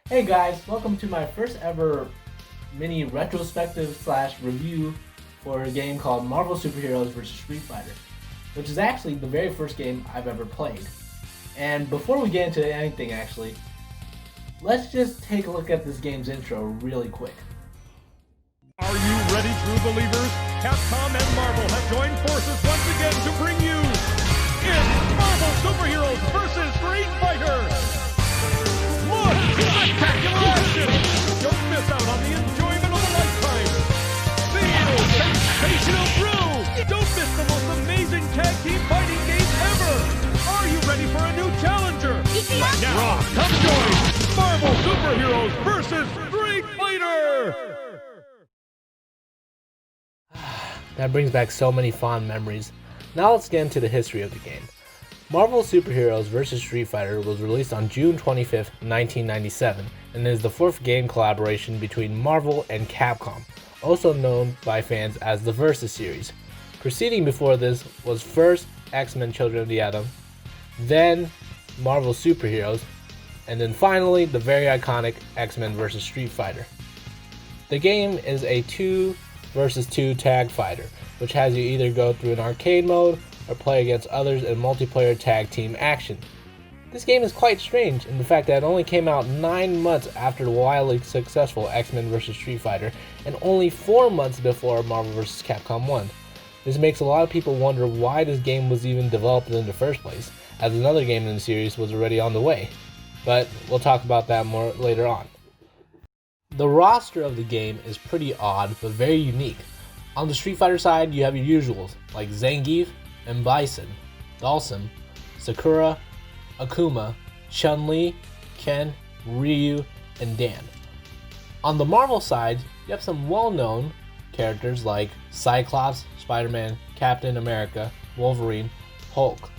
Hey guys, welcome to my first ever mini retrospective slash review for a game called Marvel Superheroes vs. Street Fighter, which is actually the very first game I've ever played. And before we get into anything let's just take a look at this game's intro really quick. Are you ready, true believers? Capcom and Marvel have joined forces once again to bring you it's Marvel Superheroes vs. Street Fighter! Look! Spectacular action! Don't miss out on the enjoyment of a lifetime! Feel sensational thrill! Don't miss the most amazing tag team fighting game ever! Are you ready for a new challenger? Right now, come join Marvel Superheroes vs. Street Fighter! That brings back so many fond memories. Now let's get into the history of the game. Marvel Superheroes vs. Street Fighter was released on June 25th, 1997, and is the fourth game collaboration between Marvel and Capcom, also known by fans as the Versus series. Preceding before this was first X-Men Children of the Atom, then Marvel Superheroes, and then finally the very iconic X-Men vs. Street Fighter. The game is a 2 versus 2 tag fighter, which has you either go through an arcade mode or play against others in multiplayer tag team action. This game is quite strange in the fact that it only came out 9 months after the wildly successful X-Men vs. Street Fighter and only 4 months before Marvel vs. Capcom 1. This makes a lot of people wonder why this game was even developed in the first place, as another game in the series was already on the way. But we'll talk about that more later on. The roster of the game is pretty odd but very unique. On the Street Fighter side, you have your usuals like Zangief and Bison, Dhalsim, Sakura, Akuma, Chun-Li, Ken, Ryu, and Dan. On the Marvel side, you have some well-known characters like Cyclops, Spider-Man, Captain America, Wolverine, Hulk,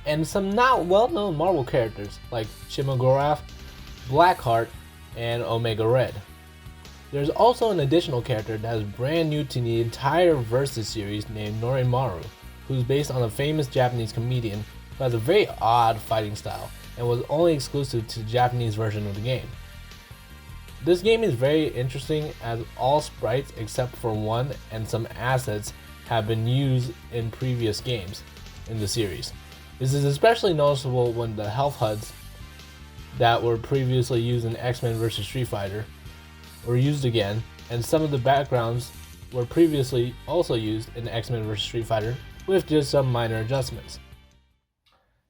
and some not well-known Marvel characters like Shimogorov, Blackheart, and Omega Red. There's also an additional character that is brand new to the entire Versus series named Norimaru, who's based on a famous Japanese comedian who has a very odd fighting style and was only exclusive to the Japanese version of the game. This game is very interesting as all sprites except for one and some assets have been used in previous games in the series. This is especially noticeable when the health HUDs that were previously used in X-Men vs. Street Fighter were used again, and some of the backgrounds were previously also used in X-Men vs. Street Fighter with just some minor adjustments.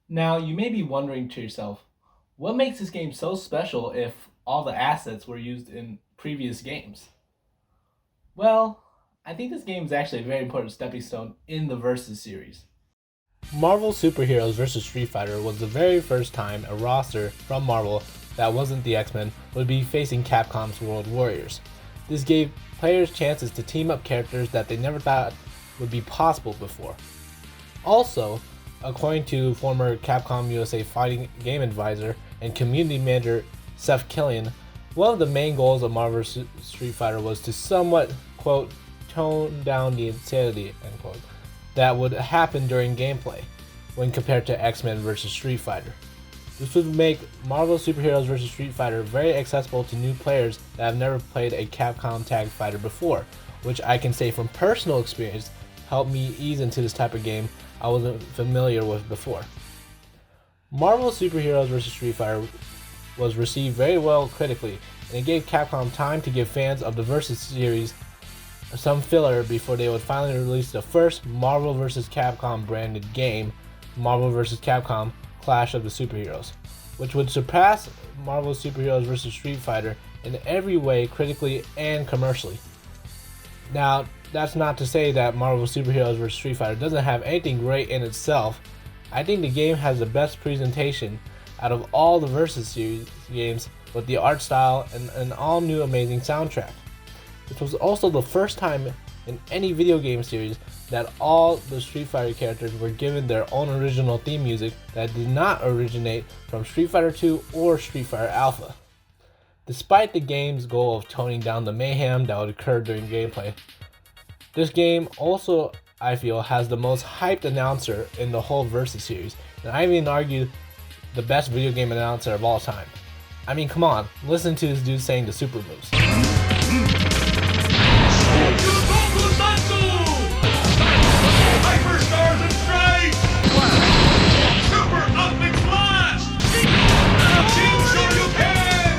Now, you may be wondering to yourself, what makes this game so special if all the assets were used in previous games? Well, I think this game is actually a very important stepping stone in the Versus series. Marvel Superheroes vs. Street Fighter was the very first time a roster from Marvel that wasn't the X-Men would be facing Capcom's World Warriors. This gave players chances to team up characters that they never thought would be possible before. Also, according to former Capcom USA fighting game advisor and community manager Seth Killian, one of the main goals of Marvel Street Fighter was to somewhat, quote, tone down the insanity, end quote, that would happen during gameplay when compared to X-Men vs. Street Fighter. This would make Marvel Superheroes vs. Street Fighter very accessible to new players that have never played a Capcom tag fighter before, which I can say from personal experience helped me ease into this type of game I wasn't familiar with before. Marvel Superheroes vs. Street Fighter was received very well critically, and it gave Capcom time to give fans of the Versus series some filler before they would finally release the first Marvel vs. Capcom branded game, Marvel vs. Capcom Clash of the Superheroes, which would surpass Marvel Superheroes vs. Street Fighter in every way critically and commercially. Now, that's not to say that Marvel Superheroes vs. Street Fighter doesn't have anything great in itself. I think the game has the best presentation out of all the Versus series games with the art style and an all-new amazing soundtrack. This was also the first time in any video game series that all the Street Fighter characters were given their own original theme music that did not originate from Street Fighter 2 or Street Fighter Alpha. Despite the game's goal of toning down the mayhem that would occur during gameplay, this game also, I feel, has the most hyped announcer in the whole Versus series, and I even argue the best video game announcer of all time. I mean, come on, listen to this dude saying the super moves. Hyperstars and strikes! Super Epic Blast! Team Shoryuken!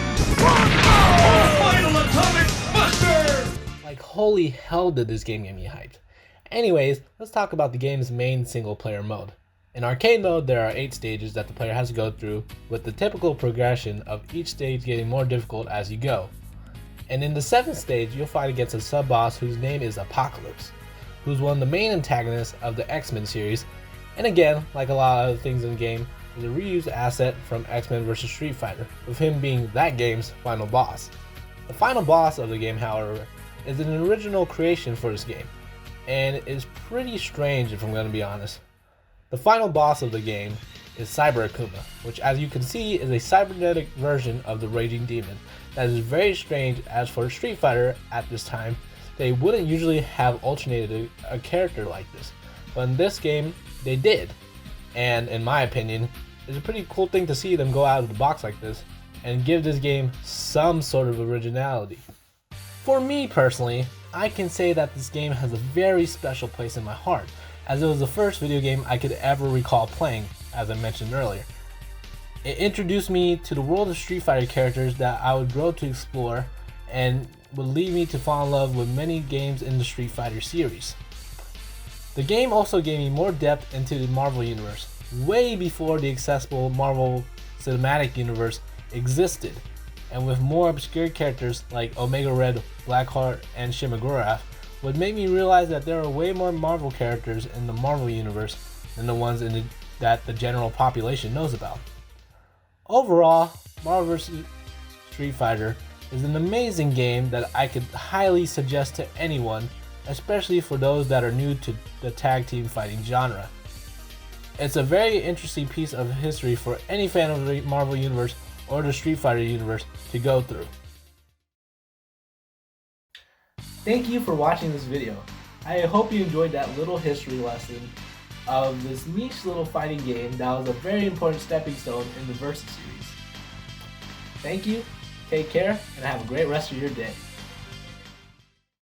Final Atomic Buster! Like, holy hell did this game get me hyped. Anyways, let's talk about the game's main single player mode. In arcade mode, there are 8 stages that the player has to go through, with the typical progression of each stage getting more difficult as you go. And in the 7th stage, you'll fight against a sub-boss whose name is Apocalypse, who's one of the main antagonists of the X-Men series, and again, like a lot of other things in the game, is a reused asset from X-Men vs. Street Fighter, with him being that game's final boss. The final boss of the game, however, is an original creation for this game, and is pretty strange if I'm going to be honest. The final boss of the game is Cyber Akuma, which as you can see is a cybernetic version of the Raging Demon that is very strange, as for Street Fighter at this time, they wouldn't usually have alternated a character like this, but in this game they did, and in my opinion, it's a pretty cool thing to see them go out of the box like this and give this game some sort of originality. For me personally, I can say that this game has a very special place in my heart, as it was the first video game I could ever recall playing, as I mentioned earlier. It introduced me to the world of Street Fighter characters that I would grow to explore, and would lead me to fall in love with many games in the Street Fighter series. The game also gave me more depth into the Marvel Universe, way before the accessible Marvel Cinematic Universe existed, and with more obscure characters like Omega Red, Blackheart, and Shimagura, would make me realize that there are way more Marvel characters in the Marvel Universe than the ones that the general population knows about. Overall, Marvel vs. Street Fighter is an amazing game that I could highly suggest to anyone, especially for those that are new to the tag team fighting genre. It's a very interesting piece of history for any fan of the Marvel Universe or the Street Fighter universe to go through. Thank you for watching this video. I hope you enjoyed that little history lesson of this niche little fighting game that was a very important stepping stone in the Versus series. Thank you, take care, and have a great rest of your day.